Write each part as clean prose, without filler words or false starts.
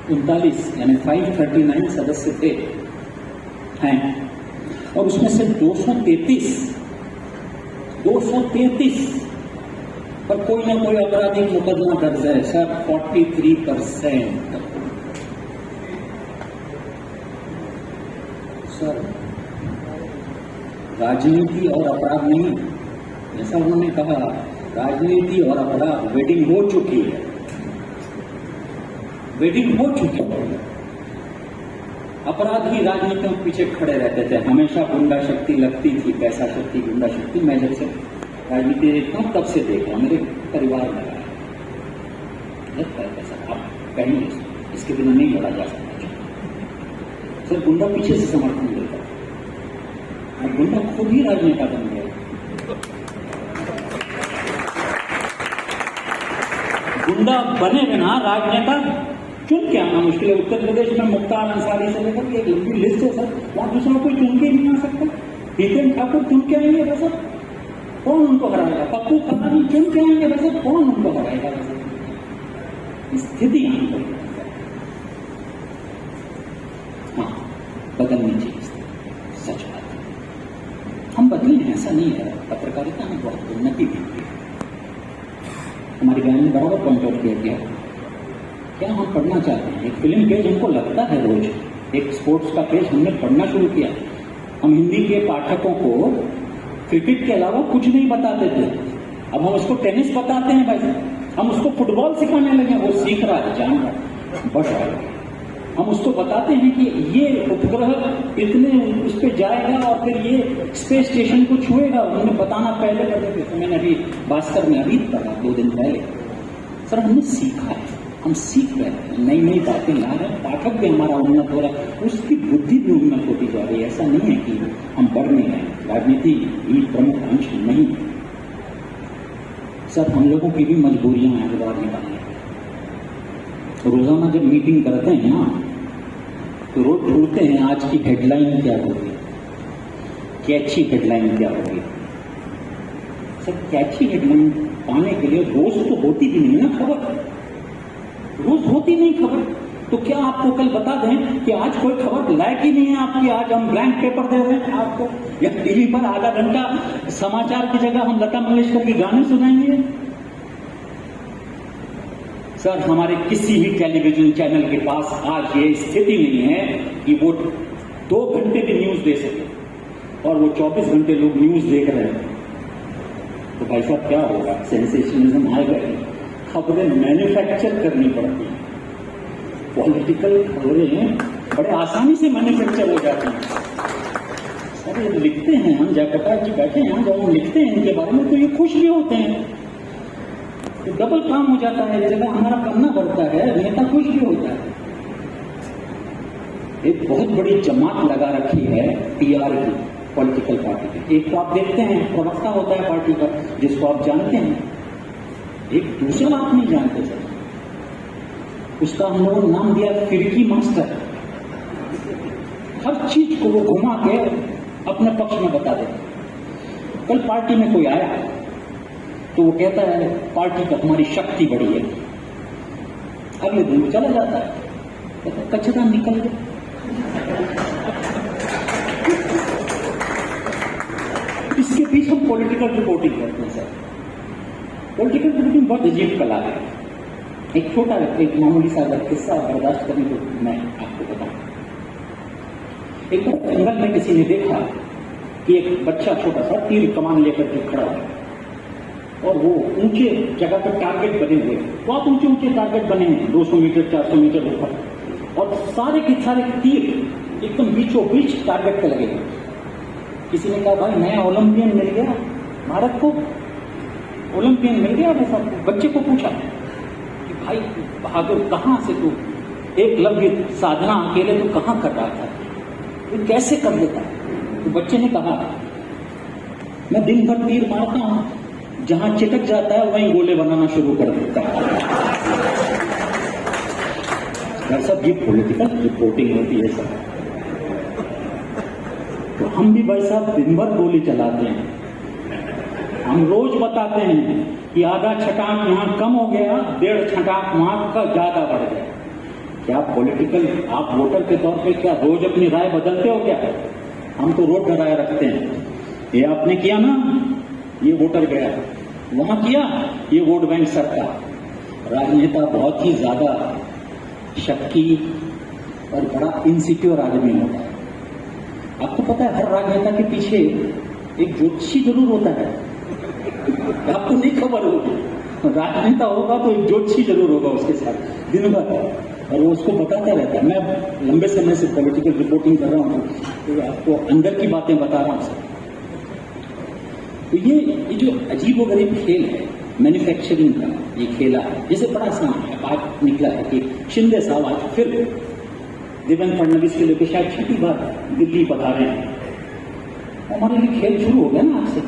39 यानी 539 सदस्य थे हैं, और उसमें से 233 पर कोई ना कोई आपराधिक मुकदमा दर्ज है सर। 43% सर। राजनीति और अपराध नहीं, जैसा उन्होंने कहा, राजनीति और अपराध वेडिंग हो चुकी है, वेडिंग हो चुकी है। अपराधी राजनीतियों के पीछे खड़े रहते थे, हमेशा गुंडा शक्ति लगती थी, पैसा शक्ति, गुंडा शक्ति। मैं जब से राजनीति देखता हूं तब से देख रहा हूं, मेरे परिवार में लगता है पैसा। आप कहेंगे इसके बिना नहीं लड़ा जा सकता सर। गुंडा पीछे से समर्थन देता है, और गुंडा खुद ही राजनेता बन गया। गुंडा बने बिना राजनेता चुन के आना मुश्किल है। उत्तर प्रदेश में मुख्तार अंसारी से लेकर एक लंबी लिस्ट है सर, वहां दूसरा कोई चुन के नहीं आ सकता। हितेन ठाकुर चुन के आएंगे वैसे कौन उनको हराएगा? पप्पू खन्ना चुन के आएंगे वैसे कौन उनको हराएगा? वैसे स्थिति हाँ बदलनी चाहिए, सच बात है। हम बदले हैं, ऐसा नहीं है। पत्रकारिता में बहुत उन्नति भी हुई है। हमारी बहन ने बराबर पॉइंट आउट किया क्या हम पढ़ना चाहते हैं। एक फिल्म पेज हमको लगता है रोज, एक स्पोर्ट्स का पेज हमने पढ़ना शुरू किया। हम हिंदी के पाठकों को क्रिकेट के अलावा कुछ नहीं बताते थे, अब हम उसको टेनिस बताते हैं भाई। हम उसको फुटबॉल सिखाने लगे, वो सीख रहा है, जान रहा है, बढ़ रहा है। हम उसको बताते हैं कि ये उपग्रह इतने उस पर जाएगा और फिर ये स्पेस स्टेशन को छुएगा। उन्होंने बताना पहले करते थे, तो मैंने अभी भास्कर में अभी पढ़ा 2 दिन पहले। सर हमने सीखा है, हम सीख रहे हैं, नई नई बातें ला रहे हैं। पाठक भी हमारा उन्नत हो रहा है, उसकी बुद्धि भी उन्नत होती जा रही है। ऐसा नहीं है कि हम बढ़ नहीं रहे। राजनीति ही प्रमुख अंश नहीं। सर हम लोगों की भी मजबूरियां हैं बाहर निकालने। रोजाना जब मीटिंग करते हैं ना, तो रोज ढूंढते हैं आज की हेडलाइन क्या होगी, कैची हेडलाइन क्या होगी। सर कैची हेडलाइन पाने के लिए रोज तो होती भी नहीं ना खबर, रोज होती नहीं खबर। तो क्या आपको कल बता दें कि आज कोई खबर लायक ही नहीं है आपकी, आज हम ब्लैंक पेपर दे रहे हैं आपको, या टीवी पर आधा घंटा समाचार की जगह हम लता मंगेशकर के गाने सुनाएंगे। सर हमारे किसी भी टेलीविजन चैनल के पास आज ये स्थिति नहीं है कि वो 2 घंटे भी न्यूज दे सके, और वो 24 घंटे लोग न्यूज देख रहे हैं। तो भाई साहब क्या होगा, सेंसेशनलिज्म आएगा। खबरें मैन्युफैक्चर करनी पड़ती हैं, पॉलिटिकल खबरें बड़े आसानी से मैन्युफैक्चर हो जाती हैं। सर ये लिखते हैं हम, जयप्रकाश जी बैठे हैं, जब हम लिखते हैं इनके बारे में तो ये खुश भी होते हैं, तो डबल काम हो जाता है। जगह हमारा करना पड़ता है, नेता खुश भी होता है। एक बहुत बड़ी जमात लगा रखी है PR की, पॉलिटिकल पार्टी की। एक तो आप देखते हैं प्रवक्ता होता है पार्टी का, जिसको आप जानते हैं, एक दूसरा आप नहीं जानते सर, उसका हम लोगों ने नाम दिया फिरकी मास्टर। हर चीज को वो घुमा के अपने पक्ष में बता देते। कल पार्टी में कोई आया तो वो कहता है पार्टी का हमारी शक्ति बढ़ी है, अगले दिन चला जाता है, कहता कचरा निकल गया। इसके पीछे हम पॉलिटिकल रिपोर्टिंग करते हैं सर। पॉलिटिकल रिपोर्टिंग बहुत अजीब कला है। एक छोटा एक मामूली सा किस्सा बर्दाश्त करने को मैं आपको बताऊं। एक बार जंगल में किसी ने देखा कि एक बच्चा छोटा सा तीर कमान लेकर के खड़ा है, और वो ऊंचे जगह पर टारगेट बने हुए, बहुत ऊंचे ऊंचे टारगेट बने हैं, 200 मीटर 400 मीटर ऊपर, और सारे के सारे तीर एकदम बीचों बीच टारगेट पे लगे हुए। किसी ने कहा भाई नया ओलंपियन मिल गया भारत को, ओलंपियन मिल गया। वैसा बच्चे को पूछा कि भाई बहादुर कहाँ से तू एकलव्य साधना अकेले तो कहाँ कर रहा था, तू कैसे कर लेता? तो बच्चे ने कहा मैं दिन भर तीर मारता हूं, जहां चिटक जाता है वहीं गोले बनाना शुरू कर देता है। सब ये पॉलिटिकल रिपोर्टिंग होती है सर। तो हम भी भाई साहब दिन भर गोली चलाते हैं, हम रोज बताते हैं कि आधा छटाक यहाँ कम हो गया, 1.5 छटाक वहां का ज्यादा बढ़ गया। क्या आप वोटर के तौर पे क्या रोज अपनी राय बदलते हो क्या? हम तो रोज राय रखते हैं। ये आपने किया ना, ये वोटर गया, वहां किया, ये वोट बैंक सरकार। राजनेता बहुत ही ज्यादा शक्की और बड़ा इनसिक्योर आदमी होता है। आपको पता है हर राजनेता के पीछे एक ज्योतिषी जरूर होता है, आपको नहीं खबर होगी। राजनेता होगा तो एक ज्योतिषी जरूर होगा उसके साथ दिन भर, और वो उसको बताता रहता है। मैं लंबे समय से पॉलिटिकल रिपोर्टिंग कर रहा हूँ, तो आपको अंदर की बातें बता रहा हूँ सर। तो ये जो अजीबोगरीब खेल है मैन्युफैक्चरिंग का, ये खेला है, जैसे बड़ा आसान है। आज निकला है कि शिंदे साहब आज फिर देवेंद्र फडणवीस के लेकर शायद छठी बार दिल्ली पधारे हैं। हमारे लिए खेल शुरू हो गया ना आज से।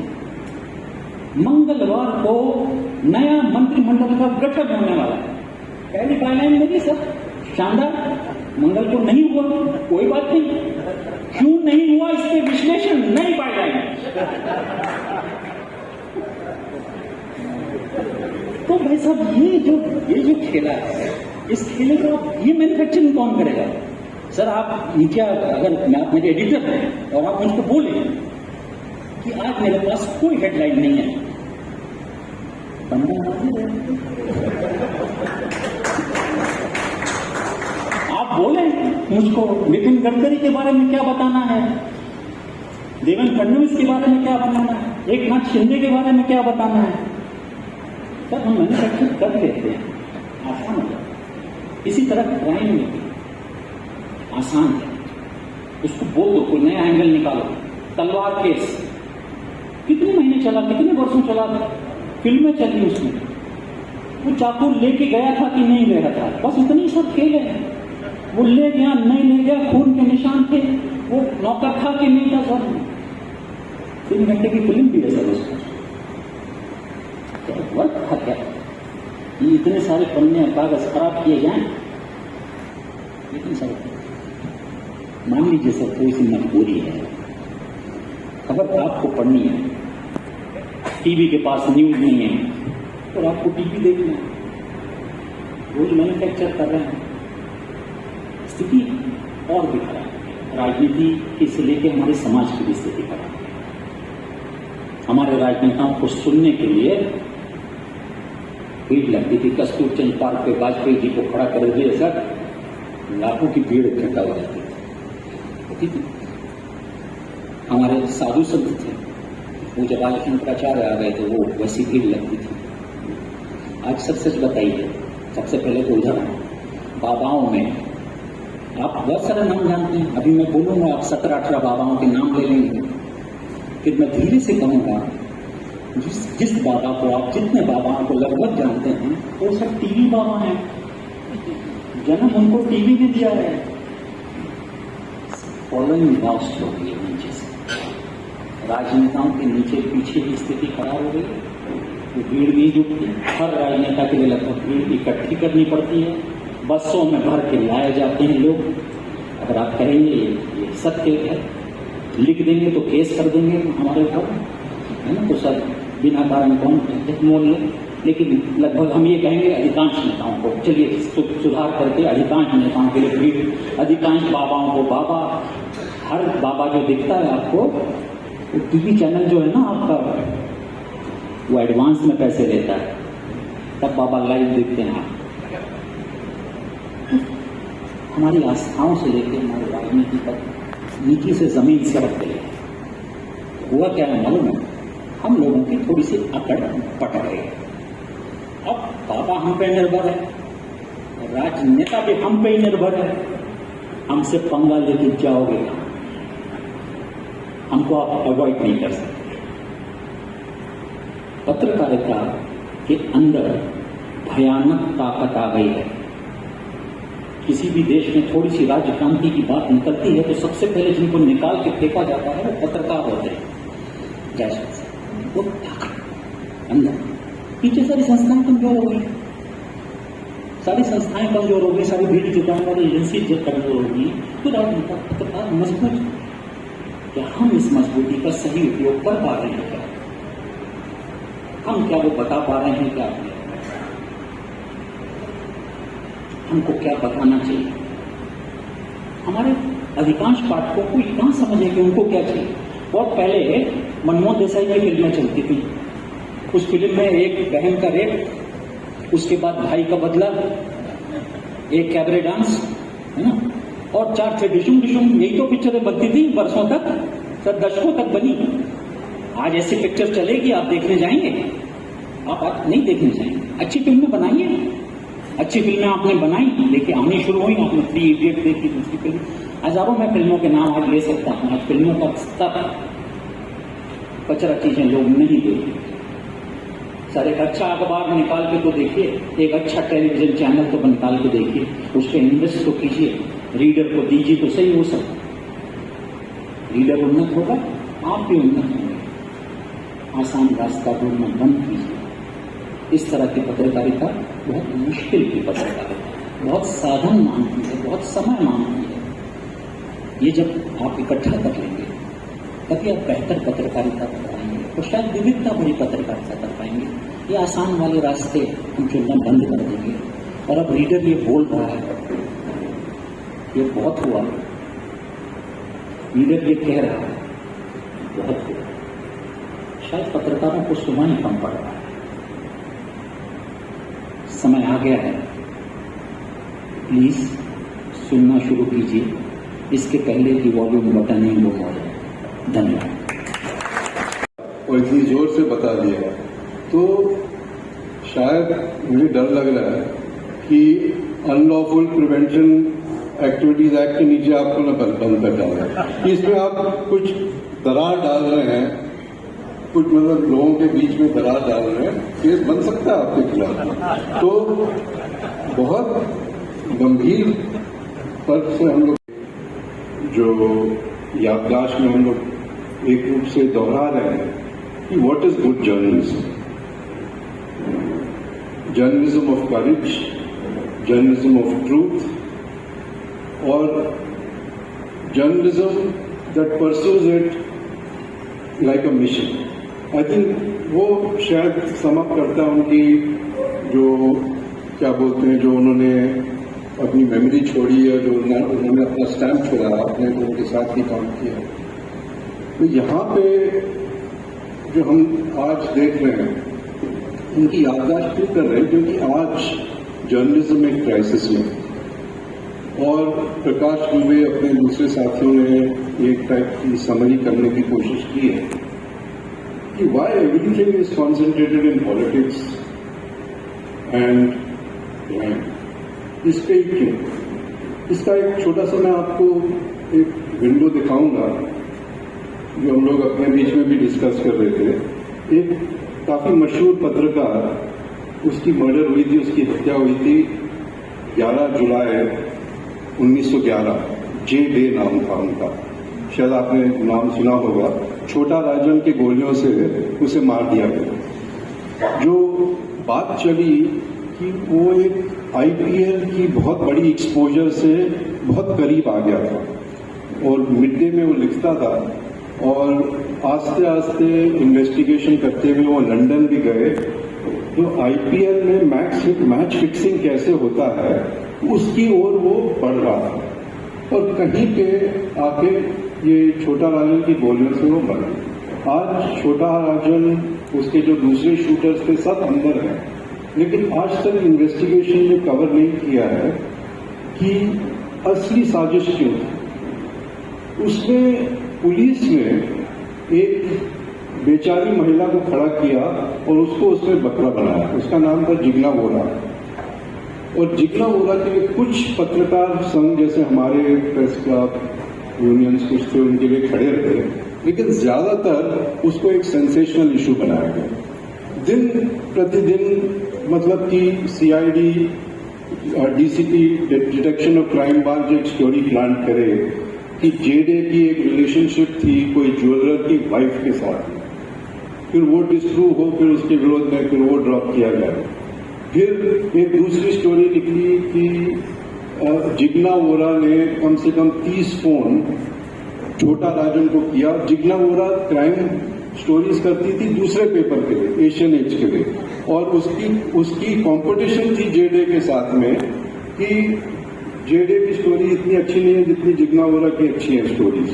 मंगलवार को नया मंत्रिमंडल का गठन होने वाला है। पहली पाइलाइन मेरी सर, शानदार। मंगल को नहीं हुआ, कोई बात नहीं। क्यों नहीं हुआ इसके विश्लेषण नई पाइलाइन। तो भाई साहब ये जो खेला है, इस खेले को ये मैन्युफैक्चरिंग कौन करेगा? सर आप नीचे अगर आप मेरे एडिटर हैं और आप मुझको बोले कि आज मेरे पास कोई हेडलाइन नहीं है, आप बोले मुझको नितिन गडकरी के बारे में क्या बताना है, देवेंद्र फडणवीस के बारे में क्या बताना है, एकनाथ शिंदे के बारे में क्या बताना है, तब हम मैन्युफैक्चर कर लेते हैं, आसान हो जाता। इसी तरह क्राइम में भी आसान है, उसको बोल दो, कोई नया एंगल निकालो। तलवार केस कितने महीने चला, कितने वर्षों चला, फिल्में चली उसमें, वो चाकू लेके गया था कि नहीं गया था, बस इतनी सब खेल है। वो ले गया नहीं ले गया, खून के निशान थे, वो नौकर था कि नहीं था, सब 3 घंटे की फिल्म भी है सर उसको। वर्क था क्या? ये इतने सारे पन्ने कागज खराब किए जाए, इतने सारे। मान लीजिए सर कोई सी मजबूरी है, खबर आपको पढ़नी है, टीवी के पास न्यूज नहीं है, तो आपको टीवी देखना है, रोज मैन्युफैक्चर कर रहे हैं। स्थिति और भी खराब है, राजनीति से लेकर हमारे समाज की भी स्थिति खराब है। हमारे राजनेताओं को सुनने के लिए भीड़ लगती थी। कस्तूरचंद पार्क पे वाजपेयी जी को खड़ा कर दिए सर, लाखों की भीड़ इकट्ठा हो जाती थी। हमारे साधु संत थे, वो जब आज शंकराचार्य आ गए थे, वो वैसी भीड़ लगती थी। आज सच बताइए, सबसे पहले तो उधर बाबाओं में आप बहुत सारे नाम जानते हैं। अभी मैं बोलूंगा, आप 17-18 बाबाओं के नाम ले लेंगे, फिर मैं धीरे से कहूंगा जिस बाबा को आप, जितने बाबाओं को लगभग जानते हैं, वो सब टीवी बाबा हैं। जन्म उनको टीवी ने दिया है। फॉलोइंग लॉस्ट हो गई नीचे से, राजनेताओं के नीचे पीछे की स्थिति खराब हो गई। तो भीड़ भी जुटती है, हर राजनेता के लिए लगभग भीड़ इकट्ठी करनी पड़ती है, बसों में भर के लाए जाते हैं लोग। अगर आप कहेंगे ये सत्य है, लिख देंगे तो केस कर देंगे हमारे ऊपर, है ना, तो सर बिना कारण कौन मोल ले। लेकिन लगभग हम ये कहेंगे अधिकांश नेताओं को, चलिए सुधार करके अधिकांश नेताओं के लिए भीड़, अधिकांश बाबाओं को बाबा, हर बाबा जो दिखता है आपको, वो टीवी चैनल जो है ना आपका, वो एडवांस में पैसे लेता है, तब बाबा लाइव देखते हैं आप। हमारी आस्थाओं से लेकर हमारी राजनीति तक नीचे से जमीन से रख गई। हुआ क्या है मालूम है? हम लोगों की थोड़ी सी अकड़ पटक गई। अब बाबा हम पे निर्भर है, राजनेता भी हम पे ही निर्भर है। हमसे पंगा लेके जाओगे, हमको आप अवॉइड नहीं कर सकते। पत्रकारिता के अंदर भयानक ताकत आ गई है। किसी भी देश में थोड़ी सी राज्य क्रांति की बात निकलती है तो सबसे पहले जिनको निकाल के फेंका जाता है वो पत्रकार होते हैं। जैसे वो अंदर पीछे सारी संस्थाएं कमजोर हो गई, सारी संस्थाएं कमजोर हो गई, सारी भीड़ जुटाने वाली एजेंसी जब कमजोर होगी तो राजनेता पत्रकार मजबूत। क्या हम इस मजबूती का सही उपयोग कर पा रहे हैं? क्या हम क्या वो बता पा रहे हैं? क्या हमको क्या बताना चाहिए। हमारे अधिकांश पाठकों को ये कहाँ समझ है कि उनको क्या चाहिए। बहुत पहले मनमोहन देसाई की फिल्में चलती थी, उस फिल्म में एक बहन का रेप, उसके बाद भाई का बदला, एक कैबरे डांस, है ना, और 4 थे डिशुम डिशुम, यही तो पिक्चरें बनती थी वर्षों तक, सर दशकों तक बनी। आज ऐसी पिक्चर चलेगी, आप देखने जाएंगे? आप नहीं देखने जाएंगे। अच्छी फिल्में बनाइए, अच्छी फिल्में आपने बनाई, देखिए आनी शुरू हुई, आपने 3 इडियट देखी, दूसरी फिल्म, हजारों मैं फिल्मों के नाम आज ले सकता हूं। आज फिल्मों का स्तर, कचरा चीजें लोग नहीं देखते। सर एक अच्छा अखबार निकाल के तो देखिए, एक अच्छा टेलीविजन चैनल तो निकाल के देखिए, उस पर इन्वेस्ट तो कीजिए, रीडर को दीजिए तो सही हो सकता। रीडर उन्नत होगा, आप भी उन्नत होंगे। आसान रास्ता ढूंढना बंद कीजिए। इस तरह की पत्रकारिता बहुत मुश्किल की पत्रकारिता, बहुत साधन मांगती है, बहुत समय मांगती है। ये जब आप इकट्ठा कर लेंगे तभी आप बेहतर पत्रकारिता कर पाएंगे, तो शायद विविधता भरी पत्रकारिता कर पाएंगे। ये आसान वाले रास्ते हम चुनना बंद कर देंगे। और अब रीडर ये बोल रहा है, ये बहुत हुआ, रीडर ये कह रहा है, बहुत हुआ। शायद पत्रकारों को सुना ही कम पड़ रहा है। समय आ गया है, प्लीज सुनना शुरू कीजिए, इसके पहले की वॉल्यूम बटन नहीं लो हो जाए। धन्यवाद। और इतनी जोर से बता दिया तो शायद मुझे डर लग रहा है कि अनलॉफुल प्रिवेंशन एक्टिविटीज एक्ट के नीचे आपको न बंद कर डालना कि इसमें आप कुछ दरार डाल रहे हैं, कुछ मतलब लोगों के बीच में दरार डाल रहे हैं, केस बन सकता है आपके खिलाफ। तो बहुत गंभीर पर्व से हम लोग जो याददाश्त में हम लोग एक रूप से दोहरा रहे हैं कि what is good journalism, journalism of courage, journalism of truth, और journalism that pursues it like a mission. I think वो शायद समअप करता है उनकी जो क्या बोलते हैं, जो उन्होंने अपनी मेमोरी छोड़ी है, जो उन्होंने अपना स्टैम्प छोड़ा, अपने लोगों के साथ ही काम किया। तो यहाँ पे जो हम आज देख रहे हैं उनकी याददाश्त क्यों कर रहे हैं, क्योंकि आज जर्नलिज्म एक क्राइसिस में। और प्रकाश दुबे अपने दूसरे साथियों ने एक टाइप की समरी करने की कोशिश की है कि Y everything is concentrated in politics and crime. इसके क्यों? इसका एक छोटा सा मैं आपको एक विंडो दिखाऊंगा जो हम लोग अपने बीच में भी डिस्कस कर रहे थे। एक काफी मशहूर पत्रकार, उसकी मर्डर हुई थी, उसकी हत्या हुई थी 11 जुलाई 1911। जे डे नाम था उनका, शायद आपने नाम सुना होगा। छोटा राजन के गोलियों से उसे मार दिया गया। जो बात चली कि वो एक आईपीएल की बहुत बड़ी एक्सपोजर से बहुत करीब आ गया था और मिड डे में वो लिखता था, और आस्ते आस्ते इन्वेस्टिगेशन करते हुए वो लंदन भी गए। तो आईपीएल में मैच फिक्सिंग कैसे होता है उसकी ओर वो पढ़ रहा था, और कहीं पे आके ये छोटा राजन की गोलियों से वो मरा। आज छोटा राजन, उसके जो दूसरे शूटर्स थे, सब अंदर हैं, लेकिन आज तक इन्वेस्टिगेशन ने कवर नहीं किया है कि असली साजिश क्यों थी। उसमें पुलिस ने एक बेचारी महिला को खड़ा किया और उसको उसमें बकरा बनाया। उसका नाम था जिग्ना वोरा। और जिग्ना वोरा के लिए कुछ पत्रकार संघ जैसे हमारे प्रेस क्लब यूनियंस कुछ थे, उनके लिए खड़े रहे, लेकिन ज्यादातर उसको एक सेंसेशनल इशू बनाया गया। दिन प्रतिदिन मतलब कि CID, DCP, detection of crime branch एक स्टोरी प्लान करे कि जेडे की एक रिलेशनशिप थी कोई ज्वेलर की वाइफ के साथ, फिर वो डिस्प्रूव हो, फिर उसके विरोध में फिर वो ड्रॉप किया गया। फिर एक दूसरी स्टोरी निकली कि जिग्ना वोरा ने कम से कम 30 फोन छोटा राजन को किया। जिग्ना वोरा क्राइम स्टोरीज करती थी दूसरे पेपर के लिए, एशियन एज के लिए, और उसकी कंपटीशन थी जेडे के साथ में कि जेडे की स्टोरी इतनी अच्छी नहीं है जितनी जिग्ना वोरा की अच्छी है स्टोरीज।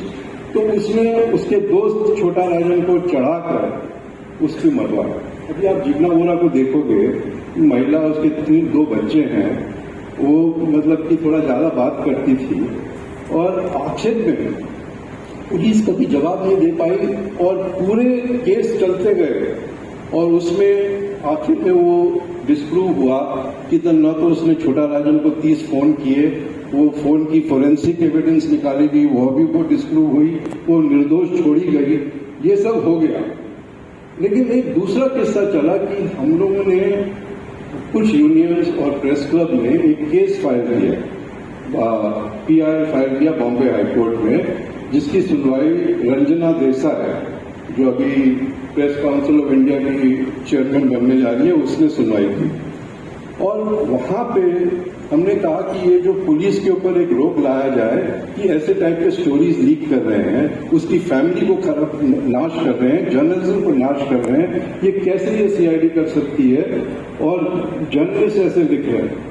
तो उसमें उसके दोस्त छोटा राजन को चढ़ाकर उसकी मरवाया। अभी आप जिग्ना वोरा को देखोगे, महिला उसके 2 बच्चे हैं, वो मतलब कि थोड़ा ज्यादा बात करती थी और आखिर में पुलिस कभी जवाब नहीं दे पाई और पूरे केस चलते गए और उसमें आखिर में वो डिस्प्रूव हुआ कि न तो उसने छोटा राजन को 30 फोन किए, वो फोन की फोरेंसिक एविडेंस निकाली गई, वो डिस्प्रूव हुई, वो निर्दोष छोड़ी गई, ये सब हो गया। लेकिन एक दूसरा किस्सा चला कि हम लोगों ने कुछ यूनियंस और प्रेस क्लब ने एक केस फाइल किया, PI फाइल किया बॉम्बे हाईकोर्ट में, जिसकी सुनवाई रंजना देसाई है जो अभी प्रेस काउंसिल ऑफ इंडिया की चेयरमैन बनने जा रही है, उसने सुनवाई की। और वहां पे हमने कहा कि ये जो पुलिस के ऊपर एक रोक लाया जाए कि ऐसे टाइप के स्टोरीज लीक कर रहे हैं, उसकी फैमिली को खराब नाश कर रहे हैं, जर्नलिज्म को नाश कर रहे हैं, ये कैसे ये CID कर सकती है और जर्नलिस्ट ऐसे लिख रहे हैं।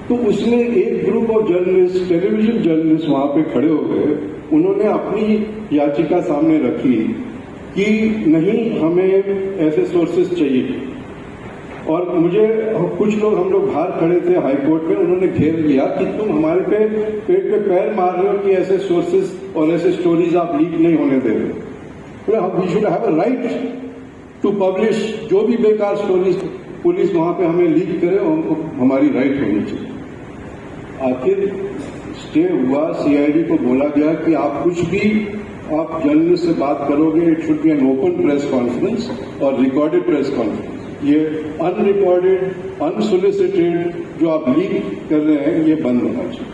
तो उसमें एक group of journalist, television journalist वहां पे खड़े हो गए, उन्होंने अपनी याचिका सामने रखी कि नहीं, हमें ऐसे सोर्सेस चाहिए। और मुझे कुछ लोग, हम लोग बाहर खड़े थे हाई कोर्ट में, उन्होंने घेर लिया कि तुम हमारे पेट पे पैर मार रहे हो कि ऐसे सोर्सेस और ऐसे स्टोरीज आप लीक नहीं होने दे रहे। We should have a right to publish जो भी बेकार स्टोरीज पुलिस वहां पे हमें लीक करे, हमको हमारी राइट होनी चाहिए। आखिर स्टे हुआ, CID को बोला गया कि आप कुछ भी आप जर्नलिस्ट से बात करोगे, it should be an open press conference और रिकॉर्डेड प्रेस कॉन्फ्रेंस। ये अनरिकॉर्डेड, अनसोलिसिटेड जो आप लीक कर रहे हैं, ये बंद होना चाहिए।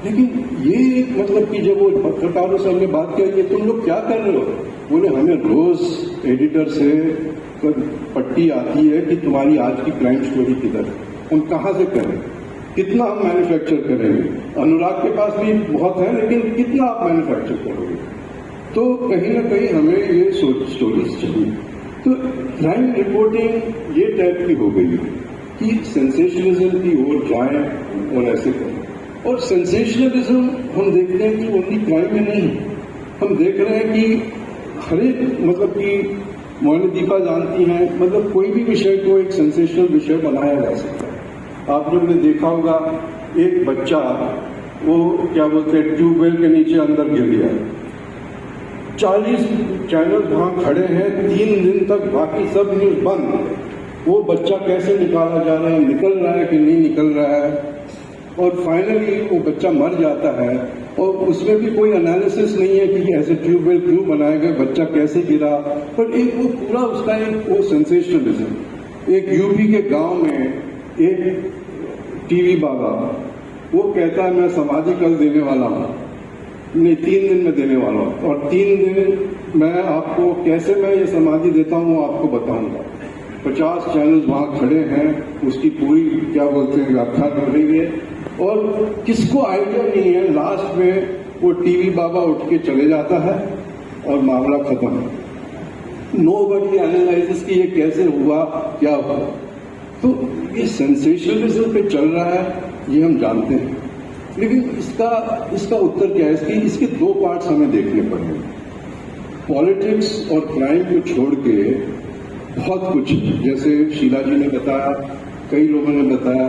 लेकिन ये मतलब कि जब वो पत्रकारों से हमने बात की, ये तुम लोग क्या कर रहे हो, बोले हमें रोज एडिटर से पट्टी आती है कि तुम्हारी आज की क्राइम स्टोरी किधर है, हम कहाँ से करें, कितना हम मैन्युफैक्चर करेंगे। अनुराग के पास भी बहुत है, लेकिन कितना आप मैन्युफैक्चर करोगे। तो कहीं ना कहीं हमें ये स्टोरीज चाहिए। तो क्राइम रिपोर्टिंग ये टाइप की हो गई कि सेंसेशनलिज्म की ओर जाएं और ऐसे करें। और सेंसेशनलिज्म हम देखते हैं कि ओनली क्राइम में नहीं, हम देख रहे हैं कि हर एक मतलब कि मोहिनी दीपा जानती हैं, मतलब कोई भी विषय को एक सेंसेशनल विषय बनाया जा सकता है। आप लोगों ने देखा होगा एक बच्चा, वो क्या बोलते हैं, ट्यूबवेल के नीचे अंदर गिर गया, 40 चैनल वहां खड़े हैं, 3 दिन तक बाकी सब न्यूज बंद। वो बच्चा कैसे निकाला जा रहा है, निकल रहा है कि नहीं निकल रहा है, और फाइनली वो बच्चा मर जाता है। और उसमें भी कोई एनालिसिस नहीं है कि ऐसे ट्यूबवेल क्यों बनाए गए, बच्चा कैसे गिरा, पर एक वो पूरा उसका एक वो सेंसेशनलिज्म। एक यूपी के गांव में एक टीवी बाबा, वो कहता है मैं समाधि कल देने वाला हूँ, नहीं 3 दिन में देने वाला हूँ, और 3 दिन मैं आपको कैसे मैं ये समाधि देता हूँ वो आपको बताऊंगा। 50 चैनल वहां खड़े हैं, उसकी पूरी क्या बोलते हैं व्याख्या कर रही है, और किसको आइडिया नहीं है। लास्ट में वो टीवी बाबा उठ के चले जाता है और मामला खत्म। नोबडी एनालाइजेस कि ये कैसे हुआ, क्या हुआ। तो ये सेंसेशनलिज्म पे चल रहा है, ये हम जानते हैं, लेकिन इसका उत्तर क्या है। इसके 2 पार्ट्स हमें देखने पड़ेंगे। पॉलिटिक्स और क्राइम को छोड़ के बहुत कुछ, जैसे शीला जी ने बताया, कई लोगों ने बताया,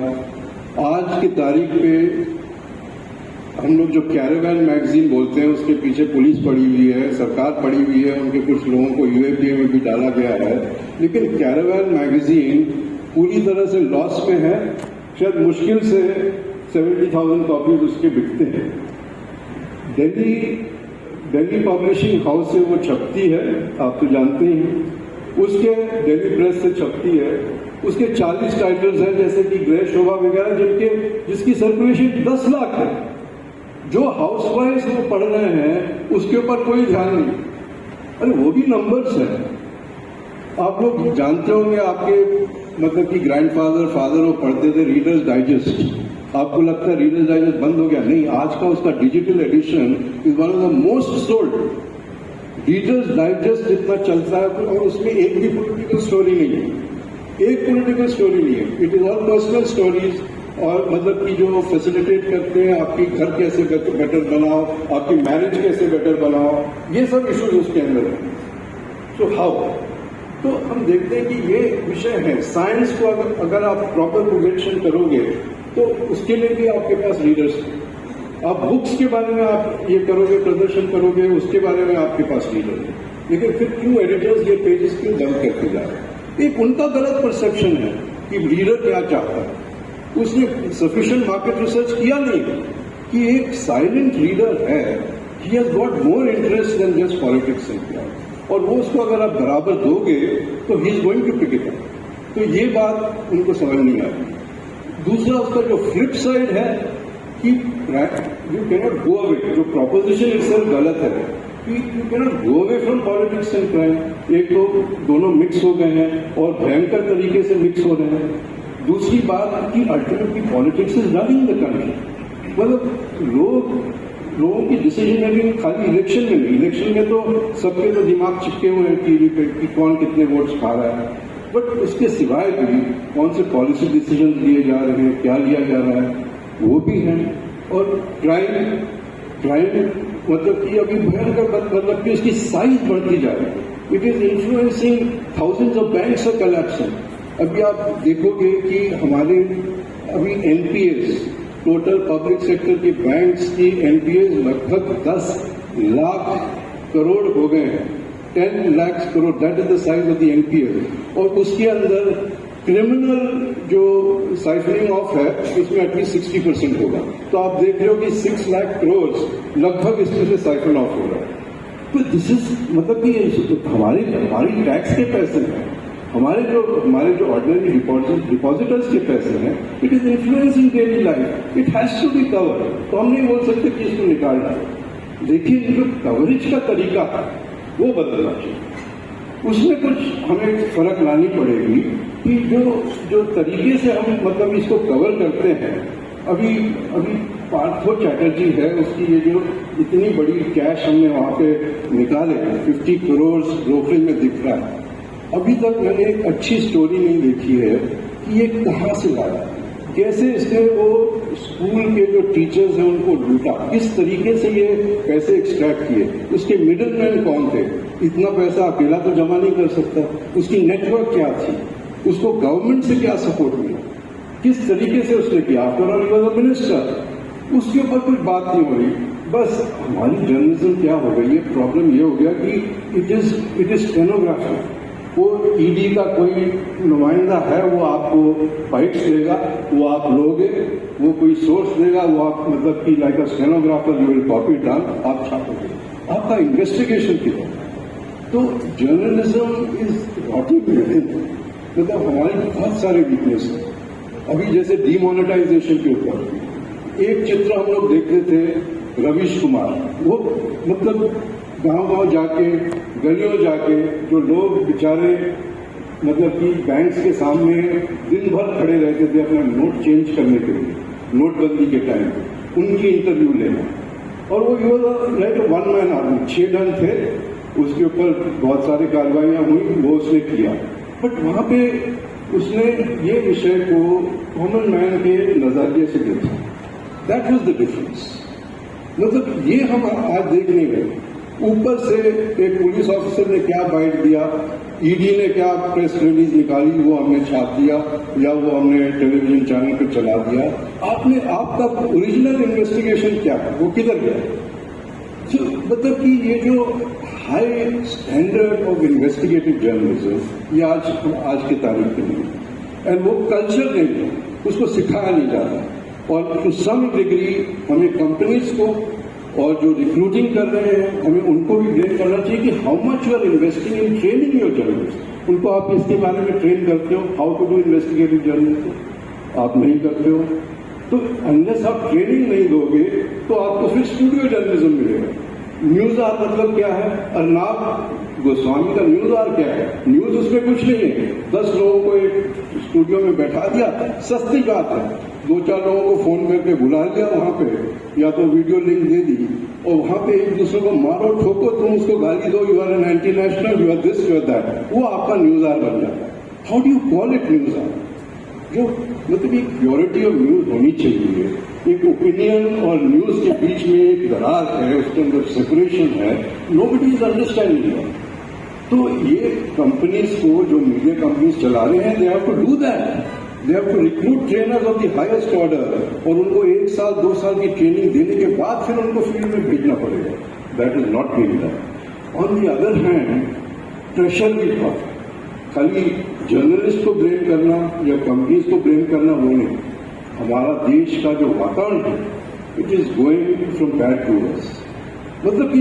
आज की तारीख पे हम लोग जो कैरावैन मैगजीन बोलते हैं उसके पीछे पुलिस पड़ी हुई है, सरकार पड़ी हुई है, उनके कुछ लोगों को UAPA में भी डाला गया है, लेकिन कैरावैन मैगजीन पूरी तरह से लॉस में है। शायद मुश्किल से 70,000 कॉपीज उसके बिकते हैं। दिल्ली पब्लिशिंग हाउस से वो छपती है, आप तो जानते ही, उसके दिल्ली प्रेस से छपती है, उसके 40 टाइटल्स हैं, जैसे कि ग्रह शोभा वगैरह, जिसकी सर्कुलेशन 10 लाख है। जो हाउसवाइफ वो पढ़ रहे हैं उसके ऊपर कोई ध्यान नहीं। अरे वो भी नंबर्स हैं। आप लोग जानते होंगे, आपके मतलब कि ग्रैंडफादर फादर वो पढ़ते थे रीडर्स डाइजेस्ट। आपको लगता है रीडर्स डाइजेस्ट बंद हो गया? नहीं, आज का उसका digital addition is one of the most sold. Readers digest जितना चलता है, और उसमें एक भी पॉलिटिकल स्टोरी नहीं है, एक पॉलिटिकल स्टोरी नहीं है। It is all personal stories, और मतलब कि जो फैसिलिटेट करते हैं आपकी घर कैसे बेटर बनाओ, आपकी मैरिज कैसे बेटर बनाओ, ये सब इश्यूज उसके अंदर हैं। तो हाउ, तो हम देखते हैं कि ये विषय है। साइंस को अगर आप प्रॉपर प्रोजेक्शन करोगे तो उसके लिए भी आपके पास लीडर्स हैं। आप बुक्स के बारे में आप ये करोगे, प्रदर्शन करोगे, उसके बारे में आपके पास लीडर है। लेकिन फिर क्यों एडिटर्स ये पेजेस क्यों बंद करते जा रहे हैं? एक उनका गलत परसेप्शन है कि लीडर क्या चाहता है। उसने सफिशिएंट मार्केट रिसर्च किया नहीं कि एक साइलेंट लीडर है, he has got more interest than just politics and क्या, और वो उसको अगर आप बराबर दोगे तो he is going to pick it up. तो ये बात उनको समझ नहीं आ रही। दूसरा उसका जो फ्लिप साइड है कि यू कैनॉट गो अवे, जो प्रोपोजिशन इटसेल्फ गलत है कि you cannot go away from politics and crime. एक तो दोनों मिक्स हो गए हैं और भयंकर तरीके से मिक्स हो रहे हैं। दूसरी बात कि ultimately politics is running the country. मतलब लोगों की डिसीजन मेकिंग खाली इलेक्शन में नहीं, इलेक्शन में तो सबके तो दिमाग चिपके हुए हैं टीवी पे कि कौन कितने वोट्स खा रहा है, बट उसके सिवाय भी कौन से पॉलिसी डिसीजन लिए जा रहे हैं, क्या लिया जा रहा है, वो भी है। और क्राइम मतलब कि अभी भयंकर, मतलब कि उसकी साइज बढ़ती जा रही है। It is influencing thousands of banks are collapsing. अभी आप देखोगे कि हमारे अभी एनपीएस, टोटल पब्लिक सेक्टर के बैंक्स की एनपीएस लगभग 10 लाख करोड़ हो गए हैं। 10 lakh crore, that is the size of the NPS. और उसके अंदर क्रिमिनल जो साइफरिंग ऑफ है उसमें एटलीस्ट 60% होगा। तो आप देख रहे हो कि 6 लाख करोड़ लगभग इसमें से साइफर ऑफ हो रहा है। तो दिस इज मतलब कि हमारी टैक्स के पैसे हैं, हमारे जो ऑर्डिनरी डिपॉजिटर्स के पैसे हैं। It is influencing daily life, it has to be cover. तो हम नहीं बोल सकते कि इसको निकाल डालो। देखिए जो कवरेज का तरीका है वो बदलना चाहिए, उसमें कुछ हमें फर्क लानी पड़ेगी कि जो तरीके से हम मतलब इसको कवर करते हैं। अभी पार्थो चैटर्जी है, उसकी ये जो इतनी बड़ी कैश हमने वहां पे निकाले, 50 करोड़ ब्रोकरेज में दिख रहा है। अभी तक मैंने एक अच्छी स्टोरी नहीं देखी है कि ये कहाँ से लाया, कैसे इसने वो स्कूल के जो टीचर्स हैं उनको लूटा, किस तरीके से ये पैसे एक्सट्रैक्ट किए, उसके मिडिल मैन कौन थे। इतना पैसा अकेला तो जमा नहीं कर सकता, उसकी नेटवर्क क्या थी, उसको गवर्नमेंट से क्या सपोर्ट मिला, किस तरीके से उसने किया। After all he was a minister, उसके ऊपर कुछ बात नहीं हो रही। बस हमारी जर्नलिज्म क्या हो गई, ये प्रॉब्लम ये हो गया कि इट इज स्टेनोग्राफी। वो ईडी का कोई नुमाइंदा है, वो आपको फाइट्स देगा, वो आप लोगे, वो कोई सोर्स देगा, वो आप मतलब कि like a stenographer you will copy down, आप छापोगे, आपका इन्वेस्टिगेशन किया। तो जर्नलिज्म इज रॉटिंग विदिन। मतलब हमारे बहुत सारे वीकनेस है। अभी जैसे डीमोनेटाइजेशन के ऊपर एक चित्र हम लोग देख रहे थे, रवीश कुमार, वो मतलब गांव जाके, गलियों जाके जो लोग बेचारे मतलब कि बैंक्स के सामने दिन भर खड़े रहते थे अपना नोट चेंज करने के लिए, नोटबंदी के टाइम पे, उनकी इंटरव्यू लेना। और वो लाइक वन मैन आर्मी, 6 जन थे, उसके ऊपर बहुत सारी कार्रवाइयां हुई, वो उसने किया। बट वहां पे उसने ये विषय को कॉमन मैन के नजरिए से देखा। That was the difference. मतलब ये हम आज देख नहीं रहे। ऊपर से एक पुलिस ऑफिसर ने क्या बाइट दिया, ईडी ने क्या प्रेस रिलीज निकाली, वो हमने छाप दिया या वो हमने टेलीविजन चैनल पे चला दिया। आपका ओरिजिनल इन्वेस्टिगेशन क्या है, वो किधर गया? मतलब कि ये जो high standard of investigative journalism ये आज की तारीख में नहीं, एंड वो कल्चर नहीं, उसको सिखाया नहीं जा रहा। और टू सम डिग्री हमें कंपनीज को और जो रिक्रूटिंग कर रहे हैं हमें उनको भी ब्लेम करना चाहिए कि how much you are investing in training your journalist. उनको आप इसके बारे में ट्रेन करते हो, how to do investigative journalism, आप नहीं करते हो। तो अनलेस आप ट्रेनिंग नहीं दोगे तो आपको फिर स्टूडियो जर्नलिज्म मिलेगा। न्यूज आर मतलब क्या है? अर्नाब गोस्वामी का न्यूज आर क्या है? न्यूज उसमें कुछ नहीं है, 10 लोगों को एक स्टूडियो में बैठा दिया, सस्ती बात है, 2-4 लोगों को फोन करके बुला लिया वहां पे, या तो वीडियो लिंक दे दी और वहां पे एक दूसरे को मारो ठोको, तुम उसको गाली दो, you are an anti national, you are this, you are that, वो आपका न्यूज आर बन जाता है। How do you call it news are? जो मतलब एक प्योरिटी ऑफ न्यूज होनी चाहिए। एक ओपिनियन और न्यूज के बीच में एक दरार है, उसके अंदर सेपरेशन है, नोबडी इज अंडरस्टैंडिंग। तो ये कंपनीज को, जो मीडिया कंपनीज चला रहे हैं, they have to do that. They have to recruit trainers of the highest order, और उनको 1 साल 2 साल की ट्रेनिंग देने के बाद फिर उनको फील्ड में भेजना पड़ेगा। That is not being done. On the other hand, pressure भी बहुत है। खाली जर्नलिस्ट को ब्लेम करना या कंपनीज को ब्लेम करना वो नहीं। हमारा देश का जो वातावरण है, it is going from bad to worse. मतलब कि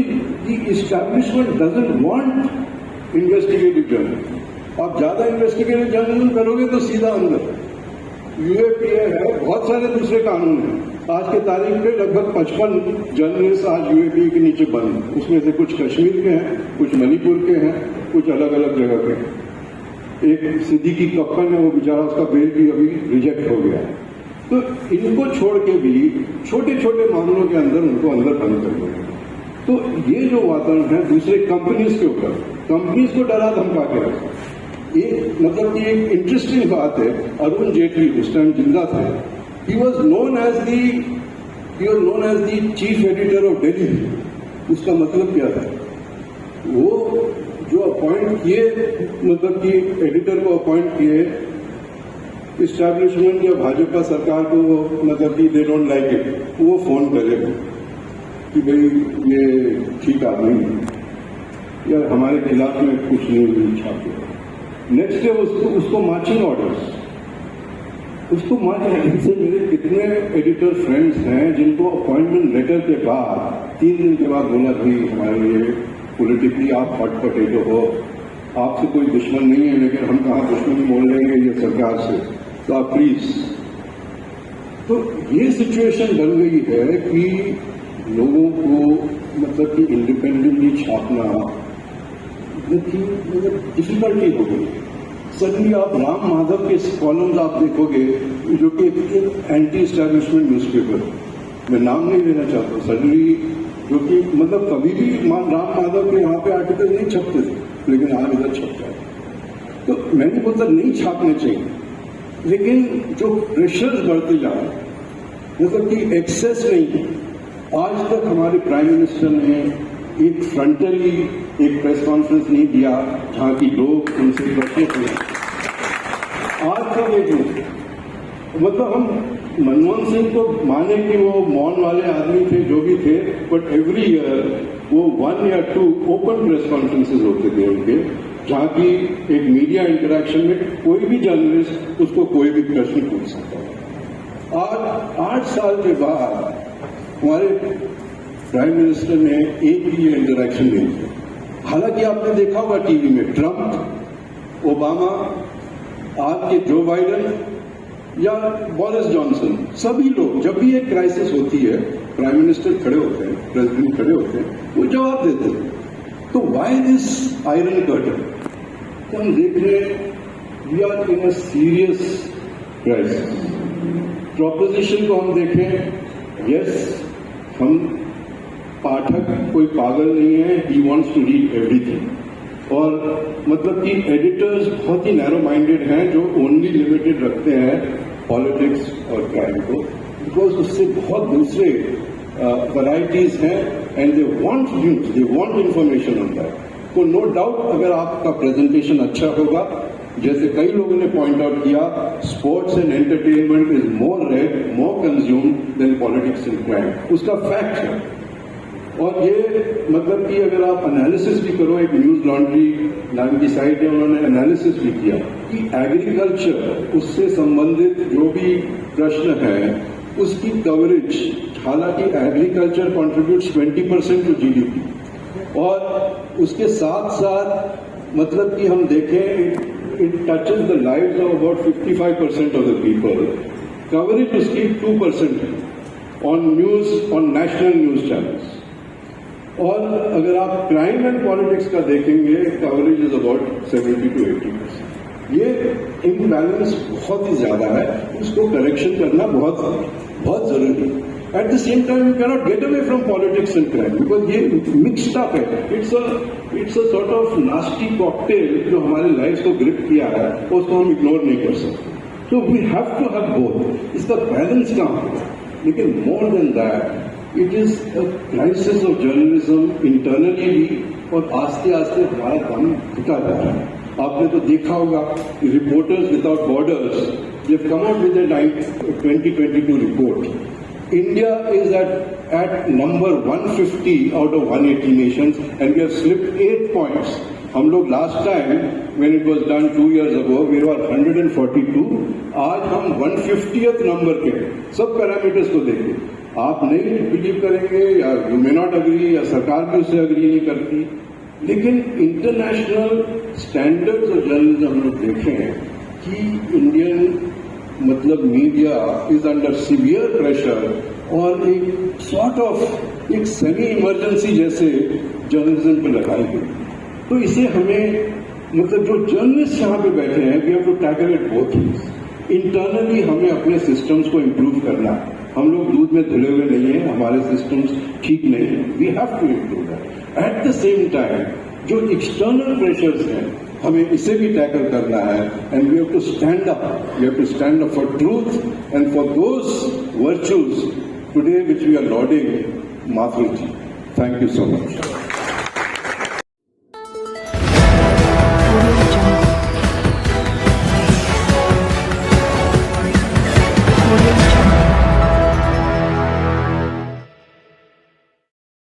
establishment doesn't want investigative journalism. आप ज्यादा इन्वेस्टिगेटिव जर्नलिज्म करोगे तो सीधा अंदर। यूएपीए है, बहुत सारे दूसरे कानून हैं। आज के तारीख पे लगभग 55 जर्नलिस्ट आज यूएपीए के नीचे बंद हैं। उसमें से कुछ कश्मीर के हैं, कुछ मणिपुर के हैं, कुछ अलग अलग जगह के हैं। एक सिद्दीकी कप्पन है, वो बेचारा, उसका बेल भी अभी रिजेक्ट हो गया है। तो इनको छोड़ के भी छोटे छोटे मामलों के अंदर उनको अंदर बंद कर देंगे। तो ये जो वातावरण है दूसरे कंपनीज के ऊपर, कंपनीज को डरा धमका के रखा। एक मतलब कि एक इंटरेस्टिंग बात है, अरुण जेटली उस टाइम जिंदा थे। He was known as the chief editor of Delhi. उसका मतलब क्या था? वो जो अपॉइंट किए, मतलब कि एडिटर को अपॉइंट किए, इस्टेब्लिशमेंट या भाजपा सरकार को, मतलब कि दे डोंट लाइक इट, वो फोन करेगा कि भाई ये ठीक आदमी है या हमारे खिलाफ में कुछ नहीं छापे। नेक्स्ट डे उसको मार्चिंग ऑर्डर्स, उसको मार्चिंग। से मेरे कितने एडिटर फ्रेंड्स हैं जिनको अपॉइंटमेंट लेटर के बाद 3 दिन के बाद बोला, भाई हमारे लिए पॉलिटिकली आप हॉट पोटैटो हो, आपसे कोई दुश्मन नहीं है, लेकिन हम कहाँ दुश्मनी मोल लेंगे ये सरकार से, तो आप प्लीज। तो ये सिचुएशन बन गई है कि लोगों को मतलब कि इंडिपेंडेंटली छापना मतलब डिफिकल्टी हो गई। सडनली आप राम माधव के कॉलम्स आप देखोगे, जो कि एंटी एस्टैब्लिशमेंट न्यूज़पेपर, मैं नाम नहीं लेना चाहता, सडनली जो कि मतलब कभी भी राम माधव के यहाँ पे आर्टिकल नहीं छपते थे, लेकिन आज इधर छपता है। तो मैंने बोलता नहीं छापने चाहिए, लेकिन जो प्रेशर्स बढ़ते जा रहे, मतलब कि एक्सेस नहीं। आज तक हमारे प्राइम मिनिस्टर ने एक फ्रंटली एक प्रेस कॉन्फ्रेंस नहीं दिया जहां की लोग उनसे प्रश्न किए। आज का देखो, मतलब हम मनमोहन सिंह को माने कि वो मौन वाले आदमी थे, जो भी थे, बट एवरी ईयर वो 1 या 2 ओपन प्रेस कॉन्फ्रेंसेज होते थे उनके, जहां की एक मीडिया इंटरेक्शन में कोई भी जर्नलिस्ट उसको कोई भी प्रश्न पूछ सकता है। आज 8 साल के बाद हमारे प्राइम मिनिस्टर ने एक भी ये इंटरेक्शन नहीं किया। हालांकि आपने देखा होगा टीवी में ट्रंप, ओबामा, आपके जो बाइडन या बोरिस जॉनसन, सभी लोग जब भी एक क्राइसिस होती है, प्राइम मिनिस्टर खड़े होते हैं, प्रेसिडेंट खड़े होते हैं, वो जवाब देते हैं। तो वाई दिस आयरन कर्टन? तो हम देख रहे हैं we are in a serious crisis. Proposition को हम देखें, यस, हम पाठक कोई पागल नहीं है, he wants to read everything. और मतलब कि एडिटर्स बहुत ही नैरो माइंडेड हैं, जो ओनली लिमिटेड रखते हैं पॉलिटिक्स और क्राइम को, बिकॉज उससे बहुत दूसरे वैरायटीज हैं, and they want news, they want information on that. तो नो डाउट अगर आपका प्रेजेंटेशन अच्छा होगा, जैसे कई लोगों ने पॉइंट आउट किया, sports and entertainment is more read, more consumed than politics and crime, उसका फैक्ट है। और ये मतलब कि अगर आप एनालिसिस भी करो, एक न्यूज लॉन्ड्री नाम की साइट है, उन्होंने एनालिसिस भी किया कि एग्रीकल्चर, उससे संबंधित जो भी प्रश्न है उसकी कवरेज, हालांकि एग्रीकल्चर कॉन्ट्रीब्यूट्स 20% टू जीडीपी, और उसके साथ साथ मतलब कि हम देखें it touches the lives of about 55% of the people. Coverage उसकी 2% है on news, on national news channels. और अगर आप क्राइम एंड पॉलिटिक्स का देखेंगे, कवरेज इज अबाउट 70 to 80%। ये इम्बैलेंस बहुत ही ज्यादा है, इसको करेक्शन करना बहुत बहुत जरूरी है। Eight the same time you cannot get away from politics and crime, because ये मिक्स्ड अप है। It's a sort of nasty cocktail जो हमारे लाइफ को ग्रिप किया है, उसको हम इग्नोर नहीं कर सकते। So we have to have both. इसका बैलेंस कहाँ है? लेकिन more than that, it is a crisis of journalism internally भी, और आस्ते आस्ते हमारा दम घुटा जा रहा है. आपने तो देखा होगा reporters without borders they have come out with a 2022 report. India is at number 150 out of 180 nations and we have slipped 8 points. हम लोग last time when it was done 2 years ago we were 142. आज हम 150th number के. सब parameters को देखिए. आप नहीं बिलीव करेंगे या यू मे नॉट अग्री या सरकार भी उससे अग्री नहीं करती, लेकिन इंटरनेशनल स्टैंडर्ड्स ऑफ जर्नलिज्म हम लोग देखें कि इंडियन मतलब media is under severe pressure और एक सॉर्ट ऑफ एक सेमी इमरजेंसी जैसे जर्नलिज्म पे लगाई गई. तो इसे हमें मतलब जो जर्नलिस्ट यहाँ पे बैठे हैं we have to tackle it both things. Internally हमें अपने सिस्टम्स को इम्प्रूव करना है. हम लोग दूध में धुले हुए नहीं हैं, हमारे सिस्टम्स ठीक नहीं है. We have to improve that. At the same time जो एक्सटर्नल प्रेशर्स हैं हमें इसे भी टैकल करना है and we have to stand up. We have to stand up for truth and for those virtues today which we are lording. Madhuri ji, thank you so much.